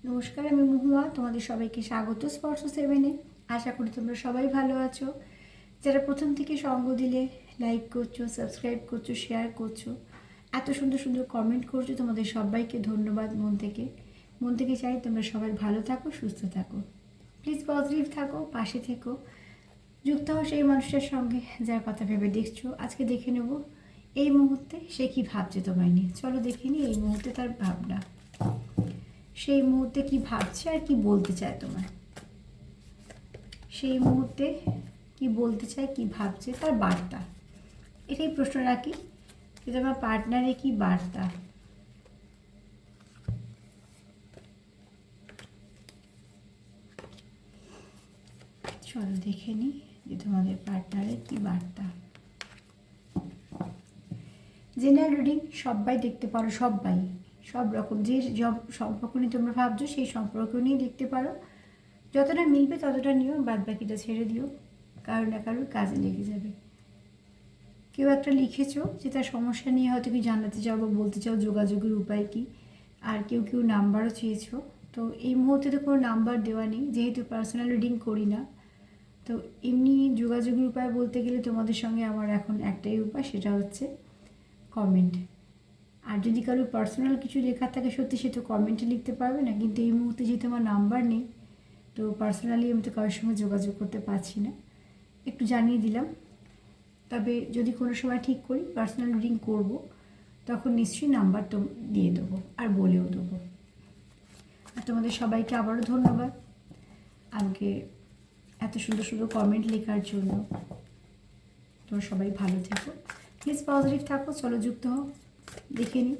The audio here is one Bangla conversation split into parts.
নমস্কার, আমি মহুয়া। তোমাদের সবাইকে স্বাগত স্পর্শ সেভেনে। আশা করি তোমরা সবাই ভালো আছো। যারা প্রথম থেকে সঙ্গ দিলে, লাইক করছো, সাবস্ক্রাইব করছো, শেয়ার করছো, এত সুন্দর সুন্দর কমেন্ট করছো, তোমাদের সবাইকে ধন্যবাদ মন থেকে। মন থেকে চাই তোমরা সবাই ভালো থাকো, সুস্থ থাকো। প্লিজ পজিটিভ থাকো, পাশে থেকো, যুক্ত হও সেই মানুষটার সঙ্গে যার কথা ভেবে দেখছো। আজকে দেখে নেব এই মুহূর্তে সে কি ভাবছে তোমায় নিয়ে। চলো দেখে নিই এই মুহূর্তে তার ভাবনা, সেই মুহূর্তে কি ভাবছে আর কি বলতে চায় তোমায়। সেই মুহূর্তে কি বলতে চায়, কি ভাবছে, তার বার্তা। এটাই প্রশ্ন রাখি যে তোমার পার্টনারে কি বার্তা। চলো দেখে নিই যে তোমাদের পার্টনারের কি বার্তা। জেনারেল রিডিং সবাই দেখতে পারো, সবাই সব রকম যে সম্পর্ক নিয়ে তোমরা ভাবছো সেই সম্পর্ক নিয়ে দেখতে পারো। যতটা মিলবে ততটা নিও, বাদ বাকিটা ছেড়ে দিও, কারো না কারোর কাজে লেগে যাবে। কেউ একটা লিখেছো যে তার সমস্যা নিয়ে হয়তো কি জানাতে চাও বা বলতে চাও, যোগাযোগের উপায় কী। আর কেউ কেউ নাম্বারও চেয়েছো। তো এই মুহূর্তে তো কোনো নাম্বার দেওয়া নেই, যেহেতু পার্সোনাল রিডিং করি না। তো এমনি যোগাযোগের উপায় বলতে গেলে তোমাদের সঙ্গে আমার এখন একটাই উপায়, সেটা হচ্ছে কমেন্ট। আর যদি কারোর পার্সোনাল কিছু লেখা থাকে সত্যি, সে তো কমেন্টে লিখতে পারবে না। কিন্তু এই মুহূর্তে যেহেতু আমার নাম্বার নেই, তো পার্সোনালি আমি তো কারোর সঙ্গে যোগাযোগ করতে পারছি না, একটু জানিয়ে দিলাম। তবে যদি কোনো সময় ঠিক করি পার্সোনাল রিডিং করবো, তখন নিশ্চয়ই নাম্বার তো দিয়ে দেবো আর বলেও দেবো। আর তোমাদের সবাইকে আবারও ধন্যবাদ আমাকে এত সুন্দর সুন্দর কমেন্ট লেখার জন্য। তোমরা সবাই ভালো থেকো, প্লিজ পজিটিভ থাকো। চলো যুক্ত হও, দেখে নিই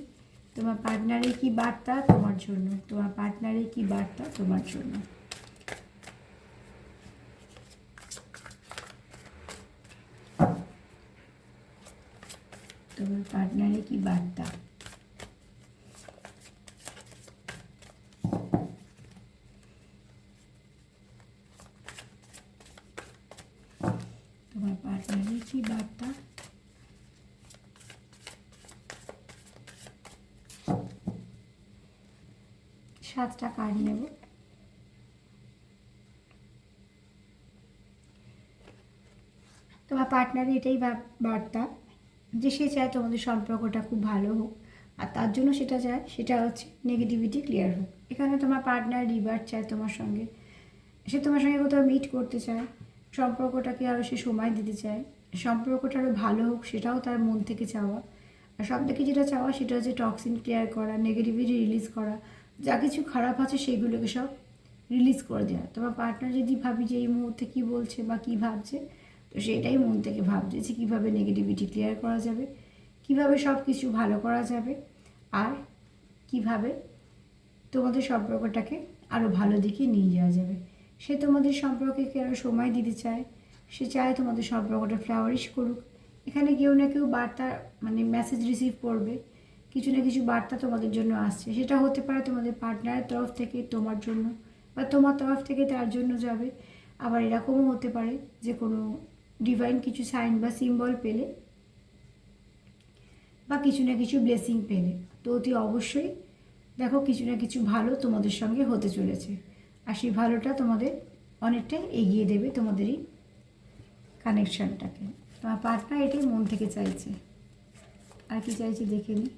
তোমার পার্টনারের কী বার্তা তোমার জন্য। তোমার পার্টনারের কী বার্তা তোমার জন্য। তোমার পার্টনারের কী বার্তা। তোমার পার্টনারের কী বার্তা। 7টা কার্ড নেব। তোমার পার্টনারের এটাই বার্তা যে সে চায় তোমাদের সম্পর্কটা খুব ভালো হোক, আর তার জন্য সেটা হচ্ছে নেগেটিভিটি ক্লিয়ার হোক। এখানে তোমার পার্টনার রিভার্ট চায় তোমার সঙ্গে, সে তোমার সঙ্গে কোথাও মিট করতে চায়, সম্পর্কটাকে আরও সে সময় দিতে চায়, সম্পর্কটা আরও ভালো হোক সেটাও তার মন থেকে চাওয়া। আর সব থেকে যেটা চাওয়া সেটা হচ্ছে টক্সিন ক্লিয়ার করা, নেগেটিভিটি রিলিজ করা, যা কিছু খারাপ আছে সেগুলোকে সব রিলিজ করে দেওয়া। তোমার পার্টনার যদি ভাবি যে এই মুহূর্তে কী বলছে বা কী ভাবছে, তো সেটাই মন থেকে ভাবছে যে কীভাবে নেগেটিভিটি ক্লিয়ার করা যাবে, কীভাবে সব কিছু ভালো করা যাবে, আর কীভাবে তোমাদের সম্পর্কটাকে আরও ভালো দিকে নিয়ে যাওয়া যাবে। সে তোমাদের সম্পর্কে আরও সময় দিতে চায়, সে চায় তোমাদের সম্পর্কটা ফ্লাওয়ারিশ করুক। এখানে কেউ না কেউ বার্তা মেসেজ রিসিভ করবে, কিছু না কিছু বার্তা তোমাদের জন্য আসছে। সেটা হতে পারে তোমাদের পার্টনারের তরফ থেকে তোমার জন্য, বা তোমার তরফ থেকে তার জন্য যাবে। আবার এরকমও হতে পারে যে কোনো ডিভাইন কিছু সাইন বা সিম্বল পেলে, বা কিছু না কিছু ব্লেসিং পেলে, তো অতি অবশ্যই দেখো কিছু না কিছু ভালো তোমাদের সঙ্গে হতে চলেছে। আর সেই ভালোটা তোমাদের অনেকটাই এগিয়ে দেবে তোমাদের এই কানেকশানটাকে। তোমার পার্টনার এটাই মন থেকে চাইছে। আর কি চাইছে দেখে নিই।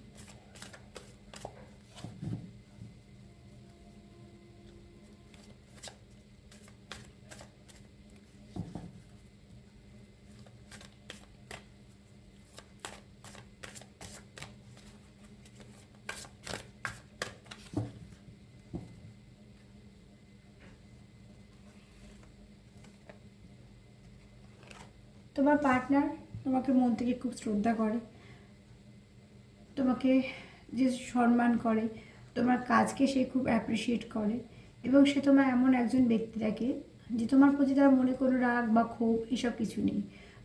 তোমার পার্টনার তোমাকে মন থেকে খুব শ্রদ্ধা করে, তোমাকে যে সম্মান করে, তোমার কাজকে সে খুব অ্যাপ্রিসিয়েট করে, এবং সে তোমার এমন একজন ব্যক্তি দেখে যে তোমার প্রতি তার মনে কোনো রাগ বা ক্ষোভ এসব কিছু নেই।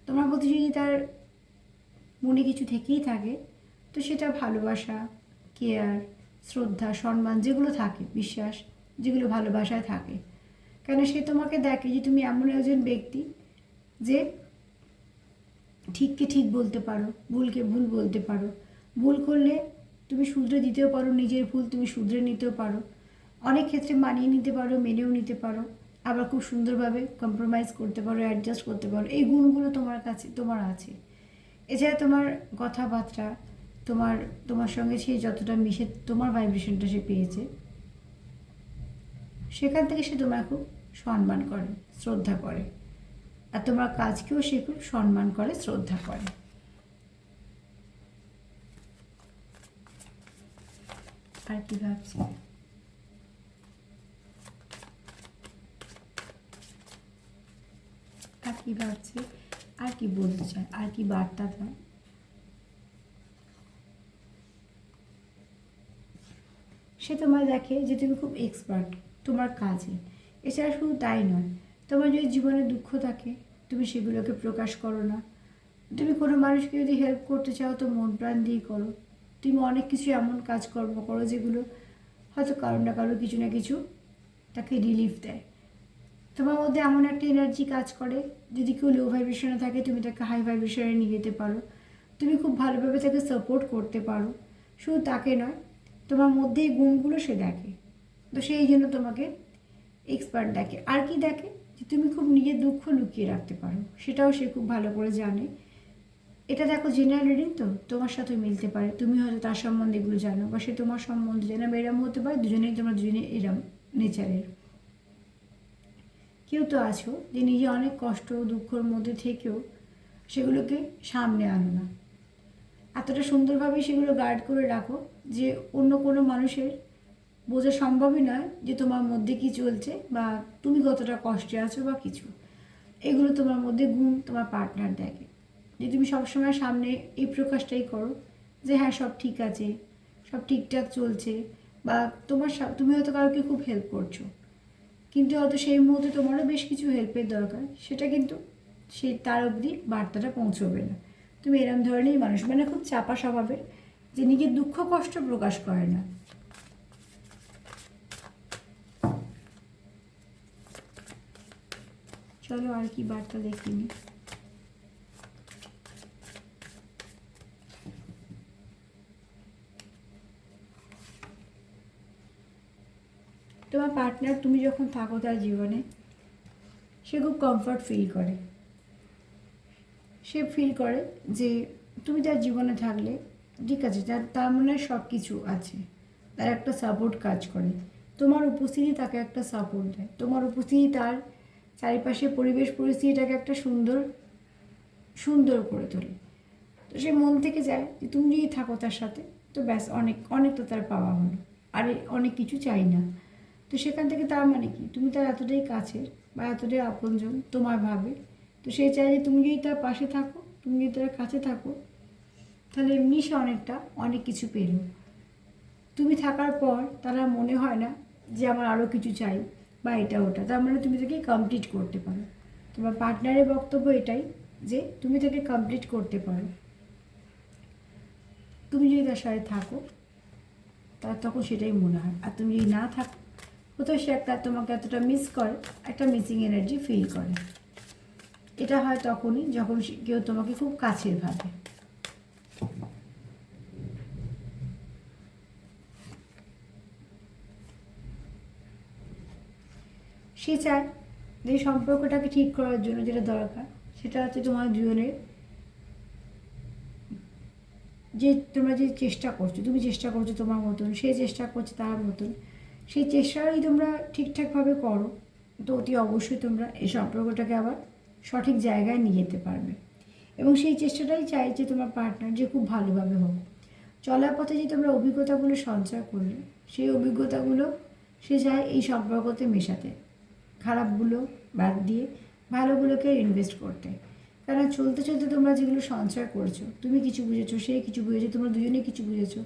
তোমার প্রতি যদি তার মনে কিছু থেকেই থাকে, তো সেটা ভালোবাসা, কেয়ার, শ্রদ্ধা, সম্মান যেগুলো থাকে, বিশ্বাস যেগুলো ভালোবাসায় থাকে। কেন সে তোমাকে দেখে যে তুমি এমন একজন ব্যক্তি যে ঠিককে ঠিক বলতে পারো, ভুলকে ভুল বলতে পারো, ভুল করলে তুমি শুধরে দিতেও পারো, নিজের ভুল তুমি শুধরে নিতেও পারো। অনেক ক্ষেত্রে মানিয়ে নিতে পারো, মেনেও নিতে পারো, আবার খুব সুন্দরভাবে কম্প্রোমাইজ করতে পারো, অ্যাডজাস্ট করতে পারো। এই গুণগুলো তোমার কাছে তোমার আছে। এছাড়া তোমার কথাবার্তা, তোমার তোমার সঙ্গে সে যতটা মিশে তোমার ভাইব্রেশনটা সে পেয়েছে, সেখান থেকে সে তোমার খুব সম্মান করে, শ্রদ্ধা করে। আর তোমার কাজকেও সে খুব সম্মান করে, শ্রদ্ধা করে। আর কি ভাবছি, আর কি ভাবছি, আর কি বলতে চায়, আর কি বার্তা দেয়। সে তোমায় দেখে যে তুমি খুব এক্সপার্ট তোমার কাজে। এছাড়া শুধু তাই নয়, তোমার যদি জীবনে দুঃখ থাকে তুমি সেগুলোকে প্রকাশ করো না। তুমি কোনো মানুষকে যদি হেল্প করতে চাও তো মন প্রাণ দিয়ে করো। তুমি অনেক কিছু এমন কাজকর্ম করো যেগুলো হয়তো কারো না কারো কিছু না কিছু তাকে রিলিফ দেয়। তোমার মধ্যে এমন একটা এনার্জি কাজ করে, যদি কেউ লো ভাইব্রেশনে থাকে তুমি তাকে হাই ভাইব্রেশনে নিয়ে যেতে পারো। তুমি খুব ভালোভাবে তাকে সাপোর্ট করতে পারো। শুধু তাকে নয়, তোমার মধ্যে এই গুণগুলো সে দেখে, তো সেই জন্য তোমাকে এক্সপার্ট দেখে। আর কি দেখে, যে তুমি খুব নিজের দুঃখ লুকিয়ে রাখতে পারো, সেটাও সে খুব ভালো করে জানে। এটা দেখো জেনারেল রিডিং, তো তোমার সাথে মিলতে পারে, তুমি হয়তো তার সম্বন্ধে এগুলো জানো বা সে তোমার সম্বন্ধে জানো, বা এরম হতে পারে দুজনেই, তোমরা দুজনে এরম নেচারের। কেউ তো আছো যে নিজে অনেক কষ্ট দুঃখের মধ্যে থেকেও সেগুলোকে সামনে আনো না, এতটা সুন্দরভাবে সেগুলো গার্ড করে রাখো যে অন্য কোনো মানুষের বোঝা সম্ভবই নয় যে তোমার মধ্যে কি চলছে বা তুমি কতটা কষ্টে আছো বা কিছু। এগুলো তোমার মধ্যে গুণ তোমার পার্টনার দেখে, যে তুমি সবসময় সামনে এই প্রকাশটাই করো যে হ্যাঁ সব ঠিক আছে, সব ঠিকঠাক চলছে, বা তুমি হয়তো কাউকে খুব হেল্প করছো, কিন্তু হয়তো সেই মুহূর্তে তোমারও বেশ কিছু হেল্পের দরকার, সেটা কিন্তু সেই তার অবধি বার্তাটা পৌঁছবে না। তুমি এরম ধরনেরই মানুষ, মানে খুব চাপা স্বভাবের, যে নিজের দুঃখ কষ্ট প্রকাশ করে না। চলো আর কি বার্তা দেখিনি। তোমার পার্টনার তুমি যখন থাকো তার জীবনে, সে খুব কমফর্ট ফিল করে। সে ফিল করে যে তুমি তার জীবনে থাকলে ঠিক আছে, তার মনে সব কিছু আছে, তার একটা সাপোর্ট কাজ করে। তোমার উপস্থিতি তাকে একটা সাপোর্ট দেয়, তোমার উপস্থিতি তার চারিপাশে পরিবেশ পরিস্থিতিটাকে একটা সুন্দর সুন্দর করে তোলে। তো সে মন থেকে চায় যে তুমি যদি থাকো তার সাথে, তো ব্যাস অনেক অনেক তো তার পাওয়া হলো, আর অনেক কিছু চাই না। তো সেখান থেকে তার মানে কি, তুমি তার এতটাই কাছে বা এতটাই আপনজন তোমার ভাবে, তো সে চায় যে তুমি যদি তার পাশে থাকো, তুমি যদি তার কাছে থাকো, তাহলে এমনি সে অনেক কিছু পেল। তুমি থাকার পর তারা মনে হয় না যে আমার আরও কিছু চাই বা এটা ওটা, তার মানে তুমি তাকে কমপ্লিট করতে পারো। তোমার পার্টনারের বক্তব্য এটাই যে তুমি তাকে কমপ্লিট করতে পারো। তুমি যদি তার সাথে থাকো তার তখন সেটাই মনে হয়, আর তুমি যদি না থাকো কোথাও সে তোমাকে এতটা মিস করে, একটা মিসিং এনার্জি ফিল করে। এটা হয় তখনই যখন কেউ তোমাকে খুব কাছের ভাবে। সে চায় যে সম্পর্কটাকে ঠিক করার জন্য যেটা দরকার সেটা হচ্ছে তোমার দুজনের যে তোমরা যে চেষ্টা করছো, তুমি চেষ্টা করছো তোমার মতন, সে চেষ্টা করছে তার মতন, সেই চেষ্টাটাই তোমরা ঠিকঠাকভাবে করো, তো অতি অবশ্যই তোমরা এই সম্পর্কটাকে আবার সঠিক জায়গায় নিয়ে যেতে পারবে। এবং সেই চেষ্টাটাই চাই যে তোমার পার্টনার যে খুব ভালোভাবে হোক। চলার পথে যে তোমরা অভিজ্ঞতাগুলো সঞ্চয় করলে, সেই অভিজ্ঞতাগুলো সে চায় এই সম্পর্কতে মেশাতে, খারাপগুলো বাদ দিয়ে ভালোগুলোকে ইনভেস্ট করতে। কারণ চলতে চলতে তোমরা যেগুলো সঞ্চয় করছো, তুমি কিছু বুঝেছো, সে কিছু বুঝেছো, তোমরা দুজনেই কিছু বুঝেছো,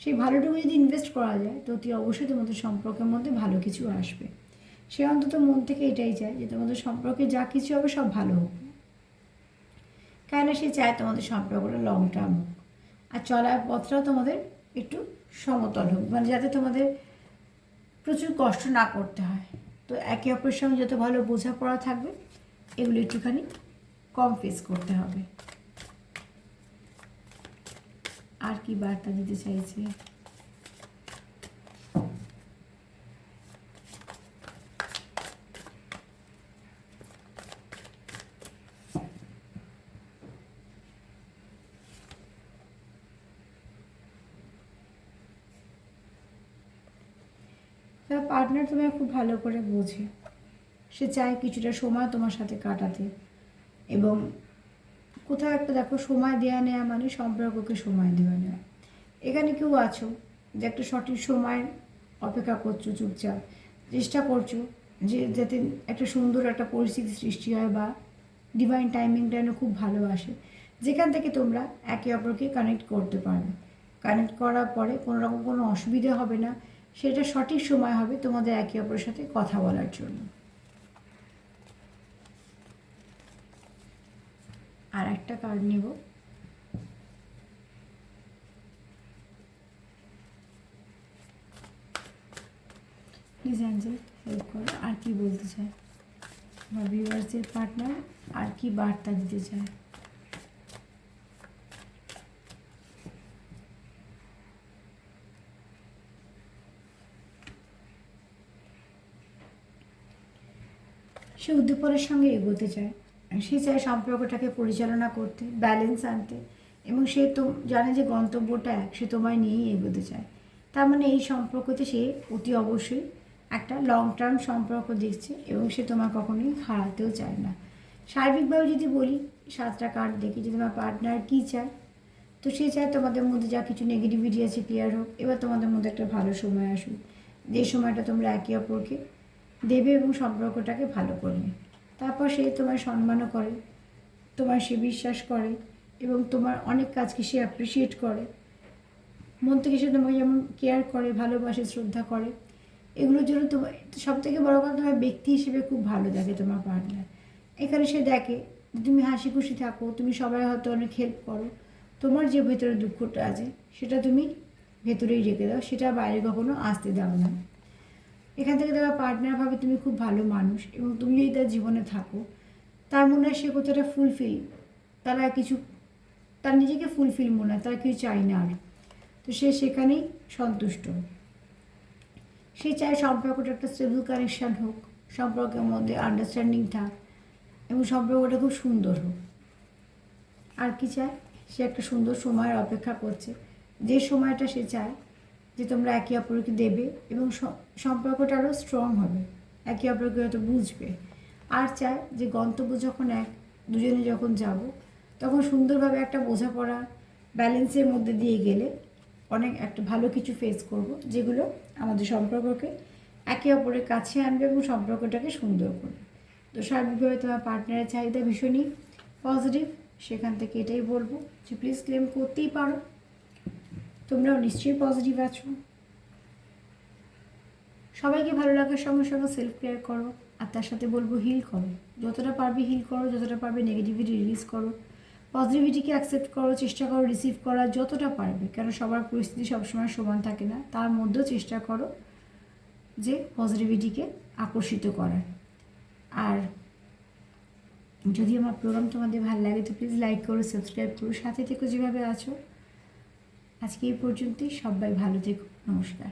সেই ভালোটুকু যদি ইনভেস্ট করা যায় তো অতি অবশ্যই তোমাদের সম্পর্কের মধ্যে ভালো কিছু আসবে। সে অন্তত মন থেকে এটাই চায় যে তোমাদের সম্পর্কে যা কিছু হবে সব ভালো হোক, কেন সে চায় তোমাদের সম্পর্কটা লং টার্ম হোক, আর চলার পথটাও তোমাদের একটু সমতল হোক, মানে যাতে তোমাদের প্রচুর কষ্ট না করতে হয়। তো একে অপরের সঙ্গে যত ভালো বোঝাপড়া থাকবে, এগুলো একটুখানি কম ফেস করতে হবে। আর কি বার্তা দিতে চাইছে, তার পার্টনার তোমায় খুব ভালো করে বোঝে, সে চায় কিছুটা সময় তোমার সাথে কাটাতে। এবং কোথাও একটা দেখো, সময় দেওয়া নেওয়া মানে সম্পর্ককে সময় দেওয়া নেওয়া। এখানে কেউ আছো যে একটা সঠিক সময় অপেক্ষা করছো, চুপচাপ চেষ্টা করছো যে যাতে একটা সুন্দর একটা পরিস্থিতি সৃষ্টি হয় বা ডিভাইন টাইমিংটা যেন খুব ভালোবাসে, যেখান থেকে তোমরা একে অপরকে কানেক্ট করতে পারবে। কানেক্ট করার পরে কোনো রকম কোনো অসুবিধা হবে না, সেটা সঠিক সময় হবে তোমাদের একে অপরের সাথে কথা বলার জন্য। আর একটা কার্ড নেব। প্লিজ অ্যাঞ্জেল হেল্প করো, আর কি বলতে চায় বা ভিউয়ার্সের পার্টনার আর কি বার্তা দিতে চায়। সে উদ্দীপনের সঙ্গে এগোতে চায়, সে চায় সম্পর্কটাকে পরিচালনা করতে, ব্যালেন্স আনতে, এবং সে তো জানে যে গন্তব্যটা এক, সে তোমায় নিয়েই এগোতে চায়। তার মানে এই সম্পর্কতে সে অতি অবশ্যই একটা লং টার্ম সম্পর্ক দেখছে এবং সে তোমার কখনোই হারাতেও চায় না। সার্বিকভাবে যদি বলি, 7টা কার্ড দেখি যে তোমার পার্টনার কী চায়, তো সে চায় তোমাদের মধ্যে যা কিছু নেগেটিভিটি আছে ক্লিয়ার হোক, এবার তোমাদের মধ্যে একটা ভালো সময় আসুক, যে সময়টা তোমরা একে অপরকে দেবে এবং সম্পর্কটাকে ভালো করবে। তারপর সে তোমায় সম্মানও করে, তোমার সে বিশ্বাস করে এবং তোমার অনেক কাজকে সে অ্যাপ্রিসিয়েট করে, মন থেকে সে তোমাকে যেমন কেয়ার করে, ভালোবাসে, শ্রদ্ধা করে। এগুলোর জন্য তোমার সবথেকে বড় কথা, তোমার ব্যক্তি হিসেবে খুব ভালো দেখে তোমার পার্টনার। এখানে সে দেখে তুমি হাসি খুশি থাকো, তুমি সবাই হয়তো অনেক হেল্প করো, তোমার যে ভেতরে দুঃখটা আছে সেটা তুমি ভেতরেই রেখে দাও, সেটা বাইরে কখনো আসতে দাও না। এখান থেকে তোমার পার্টনার ভাবে তুমি খুব ভালো মানুষ এবং তুমি যদি তার জীবনে থাকো, তার মনে হয় সে কোথাটা ফুলফিল, তারা কিছু তার নিজেকে ফুলফিল মনে হয়, তারা কিছু চায় না আর, তো সে সেখানেই সন্তুষ্ট। সে চায় সম্পর্কটা একটা স্টেবল কানেকশান হোক, সম্পর্কের মধ্যে আন্ডারস্ট্যান্ডিং থাক এবং সম্পর্কটা খুব সুন্দর হোক। আর কি চায়, সে একটা সুন্দর সময়ের অপেক্ষা করছে, যে সময়টা সে চায় যে তোমরা একে অপরকে দেবে এবং সম্পর্কটা আরও স্ট্রং হবে, একে অপরকে হয়তো বুঝবে। আর চায় যে গন্তব্য যখন এক, দুজনে যখন যাব, তখন সুন্দরভাবে একটা বোঝাপড়া ব্যালেন্সের মধ্যে দিয়ে গেলে অনেক একটা ভালো কিছু ফেস করব, যেগুলো আমাদের সম্পর্ককে একে অপরের কাছে আনবে এবং সম্পর্কটাকে সুন্দর করবে। তো সার্বিকভাবে তোমার পার্টনারের চাহিদা ভীষণই পজিটিভ। সেখান থেকে এটাই বলবো যে প্লিজ ক্লেম করতেই পারো, তোমরাও নিশ্চয়ই পজিটিভ আছো। সবাইকে ভালো লাগার সঙ্গে সঙ্গে সেলফ কেয়ার করো, আর তার সাথে বলবো হিল করো, যতটা পারবে হিল করো, যতটা পারবে নেগেটিভিটি রিলিজ করো, পজিটিভিটিকে অ্যাকসেপ্ট করো, চেষ্টা করো রিসিভ করার যতটা পারবে, কেন সবার পরিস্থিতি সবসময় সমান থাকে না, তার মধ্যেও চেষ্টা করো যে পজিটিভিটিকে আকর্ষিত করার। আর যদি আমার প্রোগ্রাম তোমাদের ভালো লাগে তো প্লিজ লাইক করো, সাবস্ক্রাইব করো, সাথে থেকো যেভাবে আছো। আজকে এই পর্যন্তই, সবাই ভালো থেকো, নমস্কার।